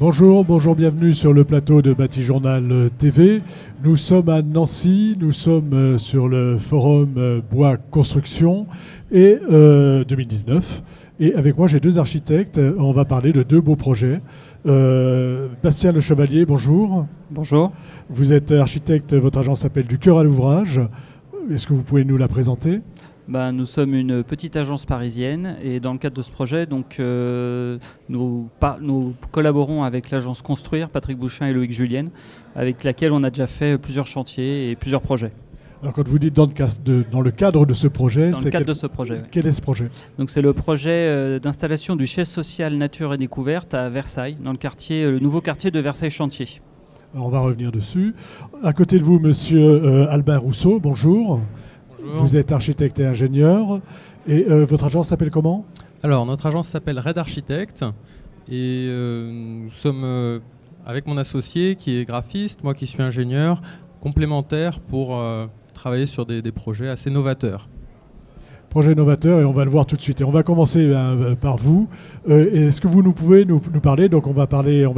Bonjour, bonjour, bienvenue sur le plateau de Batijournal TV. Nous sommes à Nancy, nous sommes sur le forum Bois Construction et 2019. Et avec moi, j'ai deux architectes. On va parler de deux beaux projets. Bastien Le Chevalier, bonjour. Bonjour. Vous êtes architecte, votre agence s'appelle Du Cœur à l'Ouvrage. Est-ce que vous pouvez nous la présenter ? Nous sommes une petite agence parisienne et dans le cadre de ce projet, nous collaborons avec l'agence Construire, Patrick Bouchin et Loïc Julienne, avec laquelle on a déjà fait plusieurs chantiers et plusieurs projets. Alors quand vous dites dans le cadre de ce projet, quel est ce projet ? Donc c'est le projet d'installation du siège social Nature et Découverte à Versailles, dans le nouveau quartier de Versailles-Chantier. Alors on va revenir dessus. À côté de vous, monsieur Albin Rousseau, bonjour. Bonjour. Vous êtes architecte et ingénieur. Et votre agence s'appelle comment ? Alors, notre agence s'appelle Red Architect. Et nous sommes, avec mon associé qui est graphiste, moi qui suis ingénieur, complémentaires pour travailler sur des projets assez novateurs. Projet novateur, et on va le voir tout de suite. Et on va commencer par vous. Est-ce que vous pouvez nous parler ? Donc on va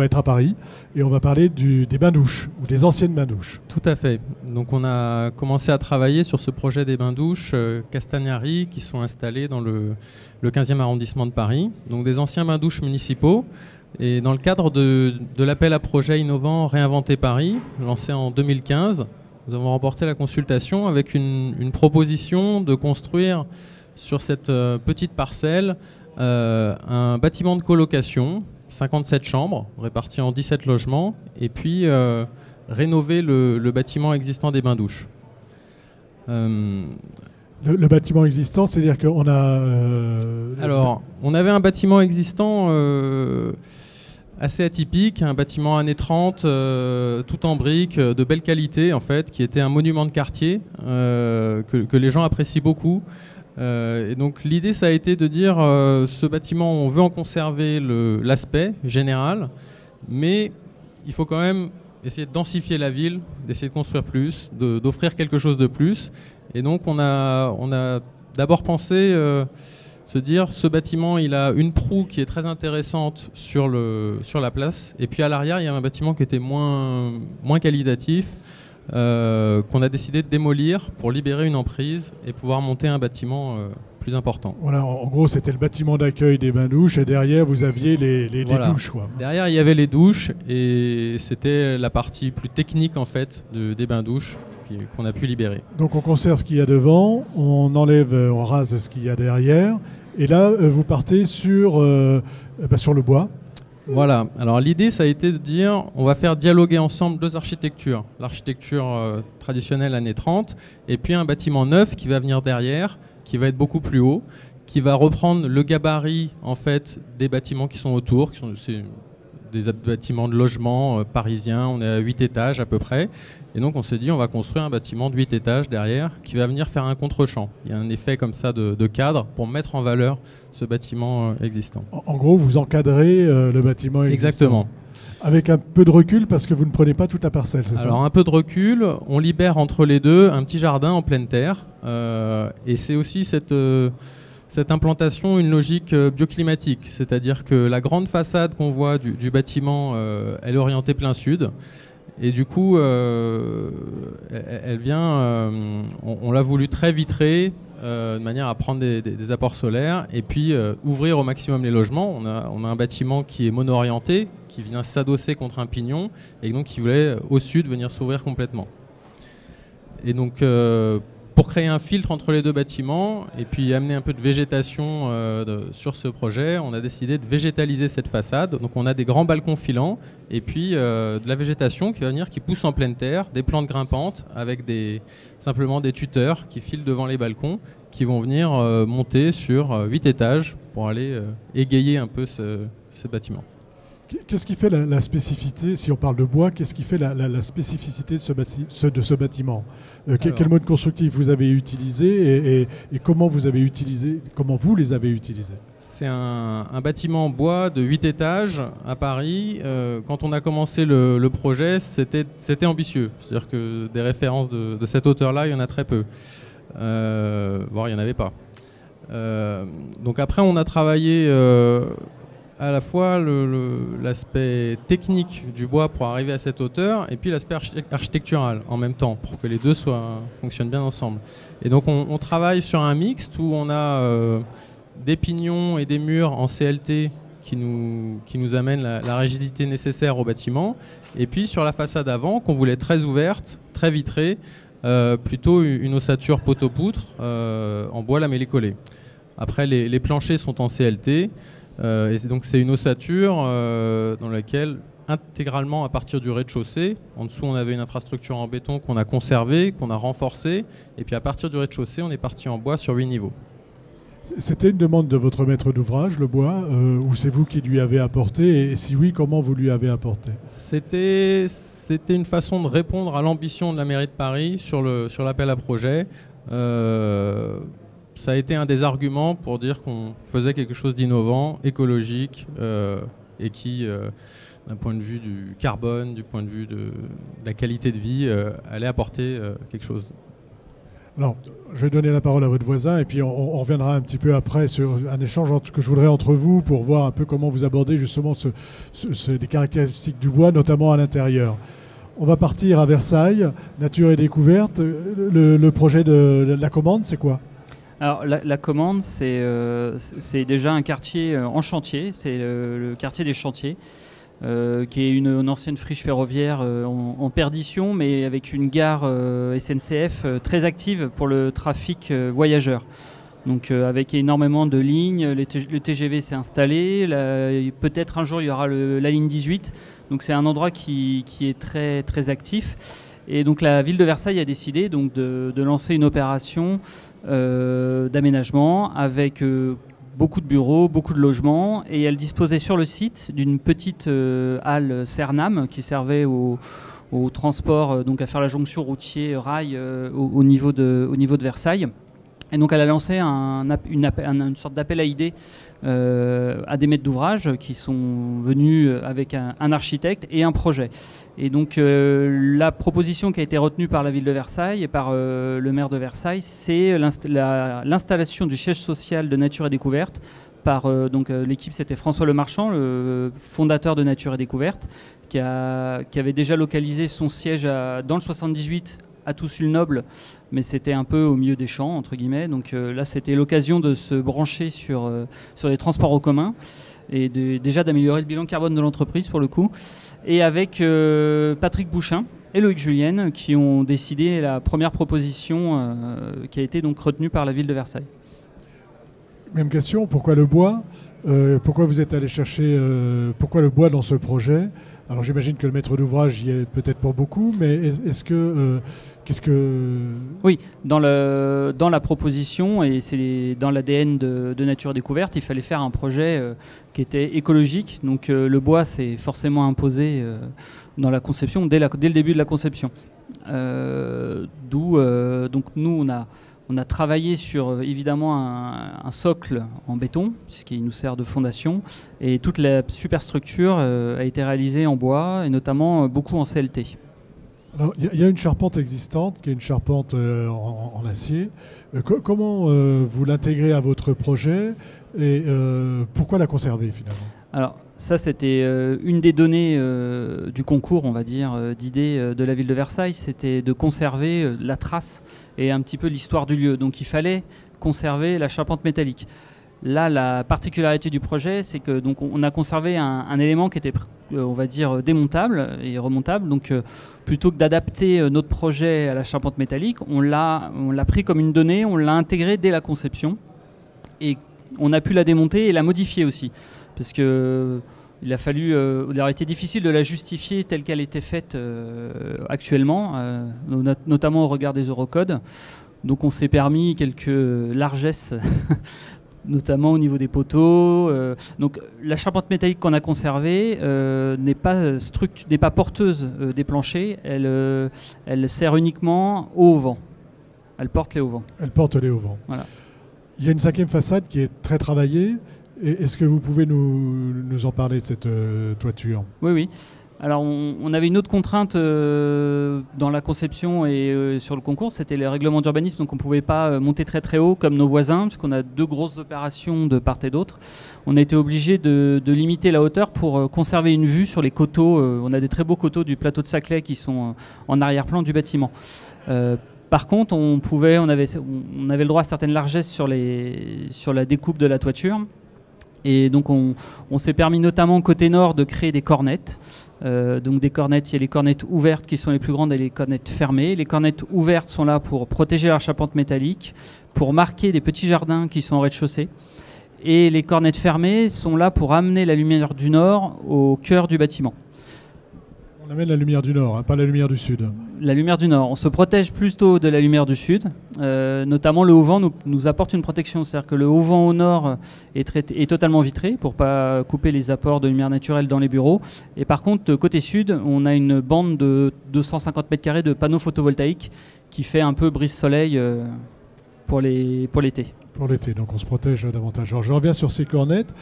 être à Paris et on va parler des bains-douches ou des anciennes bains-douches. Tout à fait. Donc on a commencé à travailler sur ce projet des bains-douches Castagnari qui sont installés dans le 15e arrondissement de Paris. Donc des anciens bains-douches municipaux. Et dans le cadre de l'appel à projet innovant Réinventer Paris, lancé en 2015, nous avons remporté la consultation avec une proposition de construire sur cette petite parcelle un bâtiment de colocation, 57 chambres, réparties en 17 logements, et puis rénover le bâtiment existant des bains-douches. Le bâtiment existant, c'est-à-dire qu'on a... Alors, on avait un bâtiment existant... assez atypique, un bâtiment années 30, tout en briques, de belle qualité en fait, qui était un monument de quartier que les gens apprécient beaucoup. Et donc l'idée ça a été de dire ce bâtiment on veut en conserver l'aspect général, mais il faut quand même essayer de densifier la ville, d'essayer de construire plus, d'offrir quelque chose de plus. Et donc on a d'abord pensé... se dire ce bâtiment il a une proue qui est très intéressante sur la place, et puis à l'arrière il y a un bâtiment qui était moins qualitatif qu'on a décidé de démolir pour libérer une emprise et pouvoir monter un bâtiment plus important. Voilà, en gros c'était le bâtiment d'accueil des bains-douches et derrière vous aviez les douches quoi. Derrière il y avait les douches et c'était la partie plus technique en fait des bains-douches qu'on a pu libérer. Donc on conserve ce qu'il y a devant, on rase ce qu'il y a derrière, et là vous partez sur le bois. Voilà, alors l'idée ça a été de dire on va faire dialoguer ensemble deux architectures, l'architecture traditionnelle années 30 et puis un bâtiment neuf qui va venir derrière, qui va être beaucoup plus haut, qui va reprendre le gabarit en fait des bâtiments qui sont autour, c'est des bâtiments de logement parisiens, on est à 8 étages à peu près. Et donc on s'est dit on va construire un bâtiment de 8 étages derrière qui va venir faire un contre-champ. Il y a un effet comme ça de cadre pour mettre en valeur ce bâtiment existant. En gros, vous encadrez le bâtiment existant. Exactement. Avec un peu de recul parce que vous ne prenez pas toute la parcelle, c'est ça ? Alors un peu de recul, on libère entre les deux un petit jardin en pleine terre. Et c'est aussi cette implantation, une logique bioclimatique, c'est-à-dire que la grande façade qu'on voit du bâtiment, elle est orientée plein sud, et du coup, elle vient, on l'a voulu très vitrée, de manière à prendre des apports solaires, et puis ouvrir au maximum les logements. On a un bâtiment qui est mono-orienté, qui vient s'adosser contre un pignon, et donc qui voulait au sud venir s'ouvrir complètement. Et donc, pour créer un filtre entre les deux bâtiments et puis amener un peu de végétation sur ce projet, on a décidé de végétaliser cette façade. Donc on a des grands balcons filants et puis de la végétation qui va venir, qui pousse en pleine terre, des plantes grimpantes avec simplement des tuteurs qui filent devant les balcons, qui vont venir monter sur 8 étages pour aller égayer un peu ce bâtiment. Qu'est-ce qui fait la spécificité, si on parle de bois, qu'est-ce qui fait la spécificité de ce bâtiment ? Quel mode constructif vous avez utilisé et comment vous les avez utilisés ? C'est un bâtiment en bois de 8 étages à Paris. Quand on a commencé le projet, c'était ambitieux. C'est-à-dire que des références de cette hauteur-là, il y en a très peu. Voire il n'y en avait pas. Donc après, on a travaillé à la fois l'aspect technique du bois pour arriver à cette hauteur et puis l'aspect architectural en même temps pour que les deux fonctionnent bien ensemble. Et donc on travaille sur un mixte où on a des pignons et des murs en CLT qui nous amènent la rigidité nécessaire au bâtiment, et puis sur la façade avant qu'on voulait très ouverte, très vitrée, plutôt une ossature poteau-poutre en bois lamellé collé. Après les planchers sont en CLT. Et donc c'est une ossature dans laquelle intégralement à partir du rez-de-chaussée, en dessous on avait une infrastructure en béton qu'on a conservée, qu'on a renforcée, et puis à partir du rez-de-chaussée on est parti en bois sur 8 niveaux. C'était une demande de votre maître d'ouvrage, le bois, ou c'est vous qui lui avez apporté, et si oui, comment vous lui avez apporté? C'était une façon de répondre à l'ambition de la mairie de Paris sur l'appel à projet. Ça a été un des arguments pour dire qu'on faisait quelque chose d'innovant, écologique, et qui, d'un point de vue du carbone, du point de vue de la qualité de vie, allait apporter quelque chose. Alors, je vais donner la parole à votre voisin, et puis on reviendra un petit peu après sur un échange que je voudrais entre vous pour voir un peu comment vous abordez justement les caractéristiques du bois, notamment à l'intérieur. On va partir à Versailles, Nature et Découverte. Le projet de la commande, c'est quoi ? Alors la commande, c'est déjà un quartier en chantier, c'est le quartier des chantiers, qui est une ancienne friche ferroviaire en perdition, mais avec une gare SNCF très active pour le trafic voyageur. Donc avec énormément de lignes, le TGV s'est installé, peut-être un jour il y aura la ligne 18, donc c'est un endroit qui est très, très actif. Et donc la ville de Versailles a décidé donc, de lancer une opération d'aménagement avec beaucoup de bureaux, beaucoup de logements, et elle disposait sur le site d'une petite halle Cernam qui servait au transport, donc à faire la jonction routier-rail au niveau de Versailles. Et donc elle a lancé une sorte d'appel à idées à des maîtres d'ouvrage qui sont venus avec un architecte et un projet. Et donc la proposition qui a été retenue par la ville de Versailles et par le maire de Versailles, c'est l'installation du siège social de Nature et Découverte par l'équipe, c'était François Lemarchand, le fondateur de Nature et Découverte, qui avait déjà localisé son siège dans le 78 à Toussus-le-Noble, mais c'était un peu au milieu des champs, entre guillemets. Donc là, c'était l'occasion de se brancher sur les transports en commun et déjà d'améliorer le bilan carbone de l'entreprise, pour le coup. Et avec Patrick Bouchain et Loïc Julienne, qui ont décidé la première proposition qui a été donc retenue par la ville de Versailles. Même question, pourquoi le bois ? Pourquoi vous êtes allé chercher pourquoi le bois dans ce projet ? Alors j'imagine que le maître d'ouvrage y est peut-être pour beaucoup, mais est-ce que qu'est-ce que... Oui, dans la proposition, et c'est dans l'ADN de Nature et Découverte, il fallait faire un projet qui était écologique. Donc le bois s'est forcément imposé dans la conception, dès le début de la conception. Donc nous, on a travaillé sur évidemment un socle en béton, puisqu'il nous sert de fondation, et toute la superstructure a été réalisée en bois, et notamment beaucoup en CLT. Alors, il y a une charpente existante, qui est une charpente en acier. Comment vous l'intégrez à votre projet, et pourquoi la conserver finalement ? Alors, ça, c'était une des données du concours, on va dire, d'idées de la ville de Versailles, c'était de conserver la trace et un petit peu l'histoire du lieu. Donc il fallait conserver la charpente métallique. Là, la particularité du projet, c'est que donc on a conservé un élément qui était, on va dire, démontable et remontable. Donc plutôt que d'adapter notre projet à la charpente métallique, on l'a pris comme une donnée, on l'a intégrée dès la conception et on a pu la démonter et la modifier aussi. Parce que il aurait été difficile de la justifier telle qu'elle était faite actuellement, notamment au regard des Eurocodes. Donc on s'est permis quelques largesses, notamment au niveau des poteaux. Donc la charpente métallique qu'on a conservée n'est pas porteuse des planchers, elle sert uniquement au vent. Elle porte les hauts vents. Elle porte les hauts vents. Voilà. Il y a une cinquième façade qui est très travaillée. Est-ce que vous pouvez nous en parler de cette toiture ? Oui. Alors, on avait une autre contrainte dans la conception et sur le concours, c'était les règlements d'urbanisme. Donc, on ne pouvait pas monter très très haut comme nos voisins, puisqu'on a 2 grosses opérations de part et d'autre. On a été obligé de limiter la hauteur pour conserver une vue sur les coteaux. On a des très beaux coteaux du plateau de Saclay qui sont en arrière-plan du bâtiment. Par contre, on avait le droit à certaines largesses sur la découpe de la toiture. Et donc, on s'est permis notamment côté nord de créer des cornettes. Donc des cornettes, il y a les cornettes ouvertes qui sont les plus grandes et les cornettes fermées. Les cornettes ouvertes sont là pour protéger la charpente métallique, pour marquer des petits jardins qui sont au rez-de-chaussée. Et les cornettes fermées sont là pour amener la lumière du nord au cœur du bâtiment. On amène la lumière du nord, hein, pas la lumière du sud. La lumière du nord. On se protège plutôt de la lumière du sud. Notamment le haut vent nous apporte une protection. C'est-à-dire que le haut vent au nord est totalement vitré pour ne pas couper les apports de lumière naturelle dans les bureaux. Et par contre, côté sud, on a une bande de 250 mètres carrés de panneaux photovoltaïques qui fait un peu brise-soleil pour l'été. Pour l'été, donc on se protège davantage. Alors, je reviens sur ces cornettes.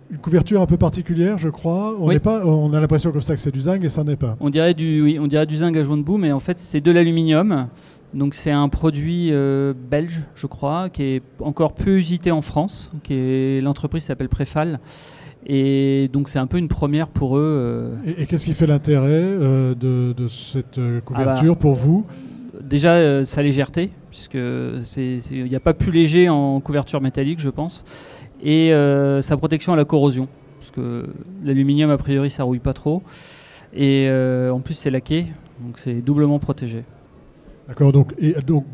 Une couverture un peu particulière, je crois. On a l'impression comme ça que c'est du zinc et ça n'est pas. On dirait du zinc à joint de boue, mais en fait c'est de l'aluminium. Donc c'est un produit belge, je crois, qui est encore peu usité en France. L'entreprise s'appelle Préfal. Et donc c'est un peu une première pour eux. Et qu'est-ce qui fait l'intérêt de cette couverture pour vous ? Déjà sa légèreté, puisque il n'y a pas plus léger en couverture métallique, je pense. Et sa protection à la corrosion, parce que l'aluminium a priori ça rouille pas trop, et en plus c'est laqué, donc c'est doublement protégé. D'accord, donc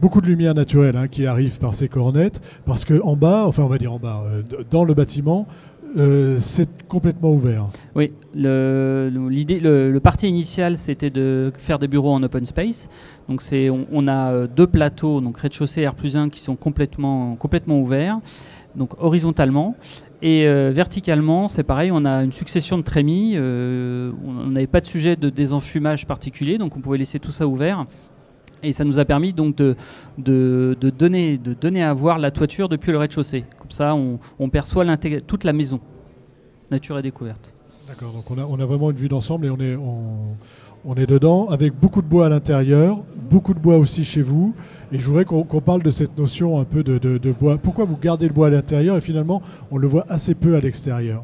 beaucoup de lumière naturelle qui arrive par ces cornettes, parce que en bas, dans le bâtiment, c'est complètement ouvert. Oui, le parti initial c'était de faire des bureaux en open space. Donc on a 2 plateaux, donc rez-de-chaussée R+1 qui sont complètement ouverts. Donc horizontalement, et verticalement c'est pareil, on a une succession de trémies, on n'avait pas de sujet de désenfumage particulier, donc on pouvait laisser tout ça ouvert, et ça nous a permis donc de donner à voir la toiture depuis le rez-de-chaussée. Comme ça on perçoit toute la maison, nature et découverte. D'accord, donc on a vraiment une vue d'ensemble et on est dedans avec beaucoup de bois à l'intérieur, beaucoup de bois aussi chez vous. Et je voudrais qu'on parle de cette notion un peu de bois. Pourquoi vous gardez le bois à l'intérieur et finalement on le voit assez peu à l'extérieur ?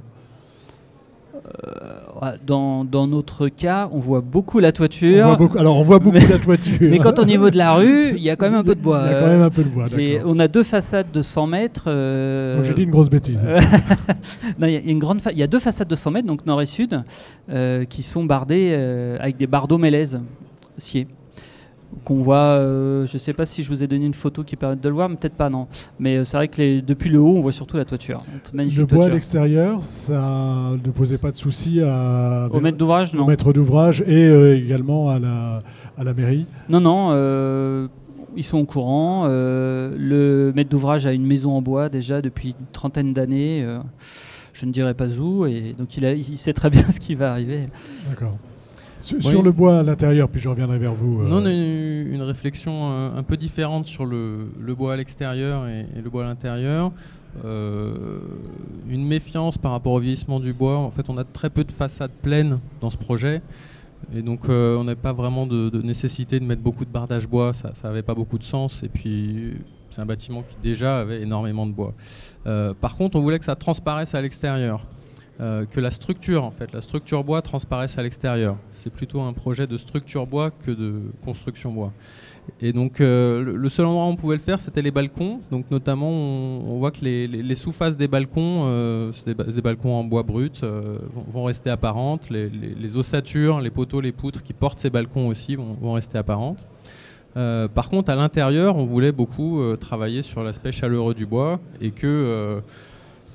Dans notre cas, on voit beaucoup la toiture. On voit beaucoup la toiture. Mais quand au niveau de la rue, il y a quand même un peu de bois. Il y a quand même un peu de bois, d'accord. On a 2 façades de 100 mètres. Donc j'ai dit une grosse bêtise. Non, il y a 2 façades de 100 mètres, donc nord et sud, qui sont bardées avec des bardeaux mélèzes sciés. Qu'on voit, je ne sais pas si je vous ai donné une photo qui permet de le voir, mais peut-être pas, non. Mais c'est vrai que depuis le haut, on voit surtout la toiture. Le bois à l'extérieur, ça ne posait pas de souci au maître d'ouvrage, non. Au maître d'ouvrage et également à la mairie. Non, ils sont au courant. Le maître d'ouvrage a une maison en bois déjà depuis une trentaine d'années. Je ne dirais pas où, et donc il sait très bien ce qui va arriver. D'accord. Sur le bois à l'intérieur, puis je reviendrai vers vous. Non, on a une réflexion un peu différente sur le bois à l'extérieur et le bois à l'intérieur. Une méfiance par rapport au vieillissement du bois. En fait, on a très peu de façades pleines dans ce projet. Et donc, on n'avait pas vraiment de nécessité de mettre beaucoup de bardage bois. Ça n'avait pas beaucoup de sens. Et puis, c'est un bâtiment qui déjà avait énormément de bois. Par contre, on voulait que ça transparaisse à l'extérieur. Que la structure bois transparaisse à l'extérieur. C'est plutôt un projet de structure bois que de construction bois. Et donc le seul endroit où on pouvait le faire, c'était les balcons. Donc notamment, on voit que les sous-faces des balcons, c'est des balcons en bois brut, vont rester apparentes. Les ossatures, les poteaux, les poutres qui portent ces balcons aussi vont rester apparentes. Par contre, à l'intérieur, on voulait beaucoup travailler sur l'aspect chaleureux du bois et que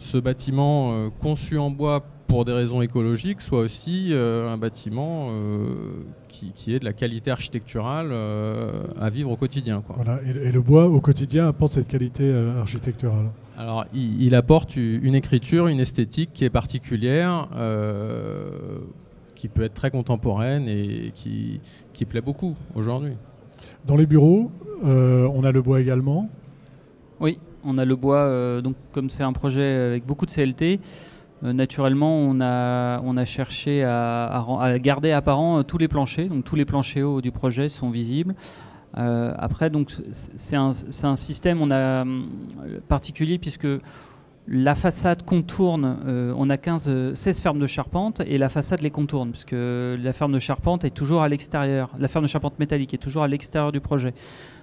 ce bâtiment conçu en bois pour des raisons écologiques soit aussi un bâtiment qui ait de la qualité architecturale à vivre au quotidien, quoi. Voilà, et le bois au quotidien apporte cette qualité architecturale. Alors il apporte une écriture, une esthétique qui est particulière, qui peut être très contemporaine et qui plaît beaucoup aujourd'hui. Dans les bureaux, on a le bois également. Oui. On a le bois, donc comme c'est un projet avec beaucoup de CLT, naturellement, on a cherché à garder apparent tous les planchers. Donc tous les planchers hauts du projet sont visibles. Après, donc c'est un système particulier puisque la façade contourne, on a 16 fermes de charpente et la façade les contourne, puisque la ferme de charpente est toujours à l'extérieur, la ferme de charpente métallique est toujours à l'extérieur du projet.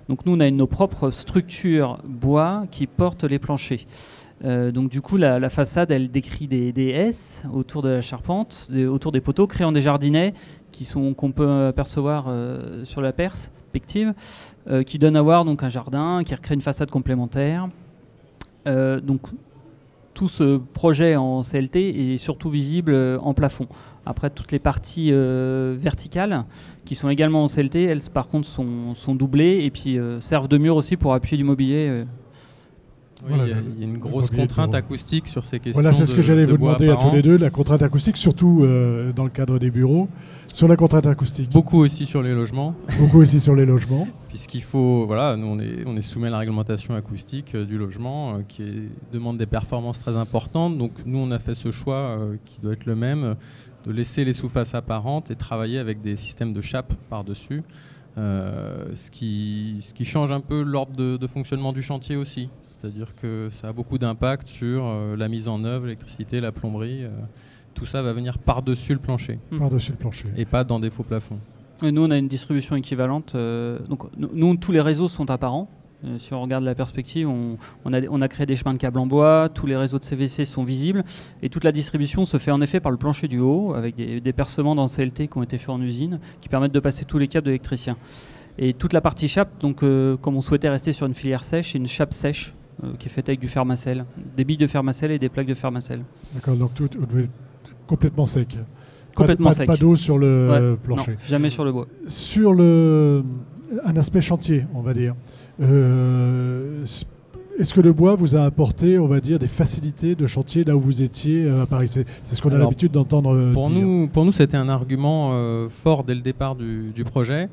Donc nous, on a nos propres structures bois qui portent les planchers. Donc du coup, la façade, elle décrit des S autour de la charpente, autour des poteaux, créant des jardinets qu'on peut apercevoir sur la perspective, qui donnent à voir donc, un jardin, qui recrée une façade complémentaire. Donc tout ce projet en CLT est surtout visible en plafond. Après, toutes les parties verticales qui sont également en CLT, elles par contre sont doublées et puis servent de mur aussi pour appuyer du mobilier. Oui, il y a une grosse contrainte acoustique sur ces questions. Voilà, c'est ce que j'allais vous demander à tous les deux, la contrainte acoustique, surtout dans le cadre des bureaux. Sur la contrainte acoustique. Beaucoup aussi sur les logements. Beaucoup aussi sur les logements. Puisqu'il faut, voilà, nous on est soumis à la réglementation acoustique du logement qui demande des performances très importantes. Donc nous on a fait ce choix qui doit être le même, de laisser les sous-faces apparentes et travailler avec des systèmes de chape par-dessus. Ce qui change un peu l'ordre de fonctionnement du chantier aussi. C'est-à-dire que ça a beaucoup d'impact sur la mise en œuvre, l'électricité, la plomberie. Tout ça va venir par-dessus le plancher. Par-dessus le plancher. Et pas dans des faux plafonds. Et nous, on a une distribution équivalente. Donc, nous, tous les réseaux sont apparents. Si on regarde la perspective, on a créé des chemins de câbles en bois, tous les réseaux de CVC sont visibles. Et toute la distribution se fait en effet par le plancher du haut, avec des percements dans le CLT qui ont été faits en usine, qui permettent de passer tous les câbles de l'électricien. Et toute la partie chape, donc, comme on souhaitait rester sur une filière sèche, c'est une chape sèche qui est faite avec du fermacell, des billes de fermacell et des plaques de fermacell. D'accord, donc tout devait être complètement sec. Complètement sec. Pas d'eau sur le plancher. Non, jamais sur le bois. Sur un aspect chantier, on va dire. Est-ce que le bois vous a apporté, on va dire, des facilités de chantier là où vous étiez à Paris? C'est ce qu'on a l'habitude d'entendre dire. Pour nous, c'était un argument fort dès le départ du projet.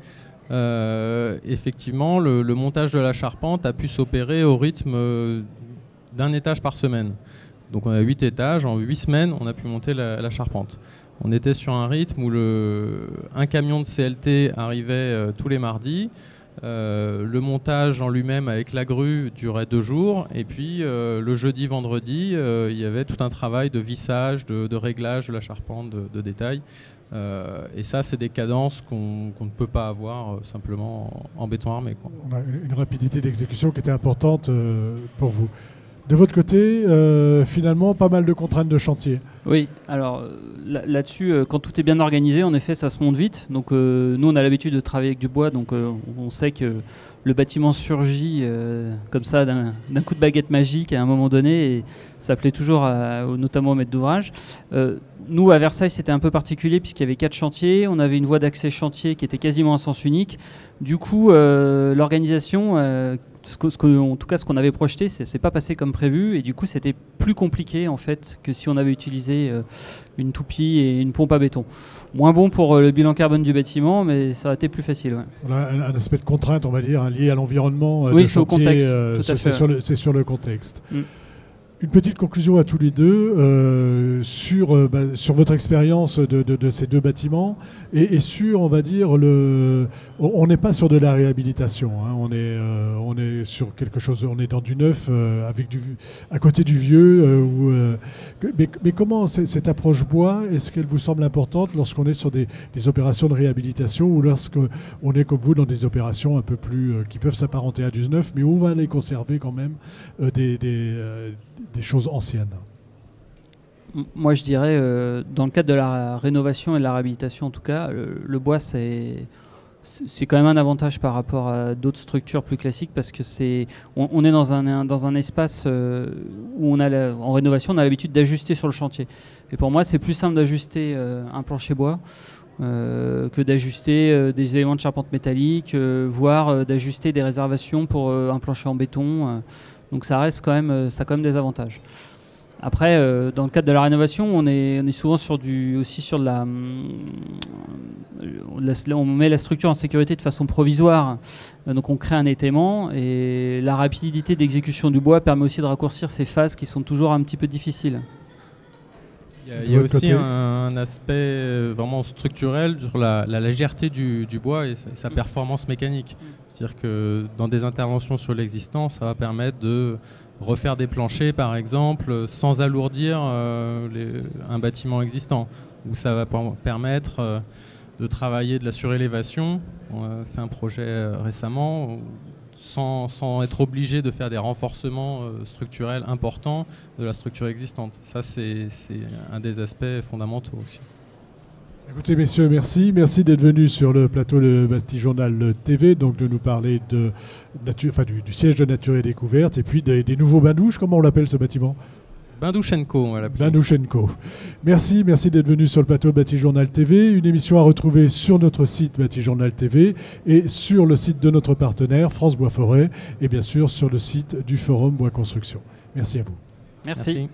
Effectivement, le montage de la charpente a pu s'opérer au rythme d'un étage par semaine. Donc on a 8 étages, en 8 semaines, on a pu monter la charpente. On était sur un rythme où un camion de CLT arrivait tous les mardis. Le montage en lui-même avec la grue durait 2 jours. Et puis le jeudi, vendredi, il y avait tout un travail de vissage, de réglage de la charpente, de détail. Et ça, c'est des cadences qu'on ne peut pas avoir simplement en béton armé, quoi. On a une rapidité d'exécution qui était importante pour vous. De votre côté, finalement, pas mal de contraintes de chantier. Oui, alors là-dessus, quand tout est bien organisé, en effet, ça se monte vite. Donc nous, on a l'habitude de travailler avec du bois, donc on sait que le bâtiment surgit comme ça d'un coup de baguette magique à un moment donné, et ça plaît toujours notamment au maître d'ouvrage. Nous, à Versailles, c'était un peu particulier puisqu'il y avait 4 chantiers. On avait une voie d'accès chantier qui était quasiment à sens unique. Du coup, l'organisation, en tout cas ce qu'on avait projeté, c'est pas passé comme prévu, et du coup, c'était plus compliqué en fait que si on avait utilisé une toupie et une pompe à béton. Moins bon pour le bilan carbone du bâtiment, mais ça aurait été plus facile. Ouais. Voilà un aspect de contrainte, on va dire, lié à l'environnement. Oui, c'est au contexte. C'est sur le contexte. Une petite conclusion à tous les deux sur votre expérience de ces 2 bâtiments et sur, on va dire, on n'est pas sur de la réhabilitation, hein, on est sur quelque chose, on est dans du neuf à côté du vieux. Mais comment cette approche bois, est-ce qu'elle vous semble importante lorsqu'on est sur des opérations de réhabilitation ou lorsqu'on est comme vous dans des opérations un peu plus qui peuvent s'apparenter à du neuf, mais où on va aller conserver quand même des choses anciennes? Moi, je dirais, dans le cadre de la rénovation et de la réhabilitation, en tout cas, le bois, c'est quand même un avantage par rapport à d'autres structures plus classiques, parce que on est dans un espace où en rénovation, on a l'habitude d'ajuster sur le chantier. Et pour moi, c'est plus simple d'ajuster un plancher bois que d'ajuster des éléments de charpente métallique, voire d'ajuster des réservations pour un plancher en béton. Donc ça reste quand même, ça a quand même des avantages. Après, dans le cadre de la rénovation, on est souvent aussi sur on met la structure en sécurité de façon provisoire. Donc on crée un étaiement, et la rapidité d'exécution du bois permet aussi de raccourcir ces phases qui sont toujours un petit peu difficiles. Il y a aussi un aspect vraiment structurel sur la légèreté du bois et sa performance mécanique. C'est-à-dire que dans des interventions sur l'existant, ça va permettre de refaire des planchers, par exemple, sans alourdir un bâtiment existant. Ou ça va permettre de travailler de la surélévation. On a fait un projet récemment sans être obligé de faire des renforcements structurels importants de la structure existante. Ça, c'est un des aspects fondamentaux aussi. Écoutez, messieurs, merci. Merci d'être venus sur le plateau de Batijournal TV, donc de nous parler du siège de Nature et Découverte, et puis des nouveaux bains-douches. Comment on l'appelle ce bâtiment ? Bain-douche&co, on va l'appeler. Bain-douche&co. Merci d'être venu sur le plateau de Batijournal TV. Une émission à retrouver sur notre site Batijournal TV et sur le site de notre partenaire France Bois Forêt et bien sûr sur le site du Forum Bois Construction. Merci à vous. Merci.